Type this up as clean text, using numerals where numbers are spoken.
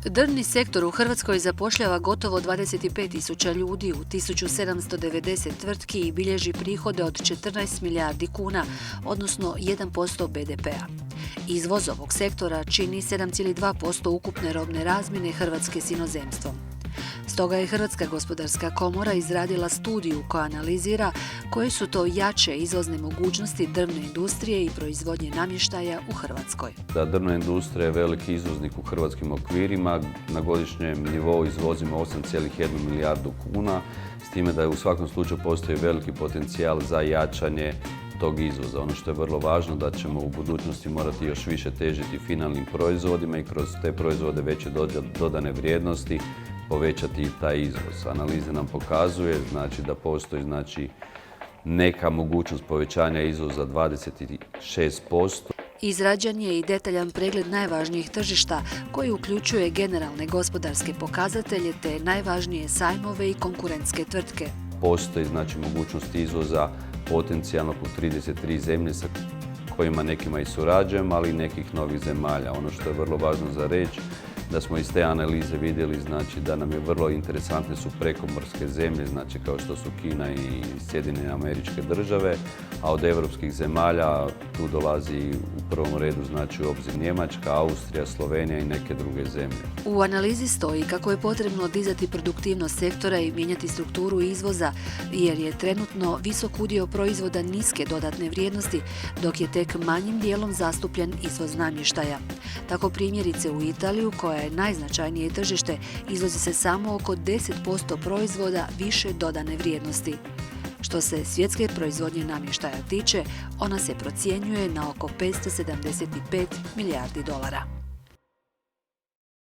Drvni sektor u Hrvatskoj zapošljava gotovo 25.000 ljudi u 1790 tvrtki i bilježi prihode od 14 milijardi kuna, odnosno 1% BDP-a. Izvoz ovog sektora čini 7,2% ukupne robne razmjene Hrvatske s inozemstvom. Stoga je Hrvatska gospodarska komora izradila studiju koja analizira koje su to jače izvozne mogućnosti drvne industrije i proizvodnje namještaja u Hrvatskoj. Drvna industrija je veliki izvoznik u hrvatskim okvirima. Na godišnjem nivou izvozimo 8,1 milijardu kuna, s time da je u svakom slučaju postoji veliki potencijal za jačanje tog izvoza. Ono što je vrlo važno da ćemo u budućnosti morati još više težiti finalnim proizvodima i kroz te proizvode veće dodane povećati taj izvoz. Analiza nam pokazuje da postoji neka mogućnost povećanja izvoza 26%. Izrađen je i detaljan pregled najvažnijih tržišta koji uključuje generalne gospodarske pokazatelje te najvažnije sajmove i konkurentske tvrtke. Postoji mogućnost izvoza potencijalno u 33 zemlje sa kojima nekima i surađujemo, ali i nekih novih zemalja. Ono što je vrlo važno za reći, da smo iz te analize vidjeli da nam je vrlo interesantne su prekomorske zemlje, kao što su Kina i Sjedinjene Američke Države, a od europskih zemalja tu dolazi u prvom redu u obzir Njemačka, Austrija, Slovenija i neke druge zemlje. U analizi stoji kako je potrebno dizati produktivnost sektora i mijenjati strukturu izvoza, jer je trenutno visok udio proizvoda niske dodatne vrijednosti, dok je tek manjim dijelom zastupljen izvoz namještaja. Tako primjerice u Italiju, koja je najznačajnije tržište, izvozi se samo oko 10% proizvoda više dodane vrijednosti. Što se svjetske proizvodnje namještaja tiče, ona se procjenjuje na oko 575 milijardi dolara.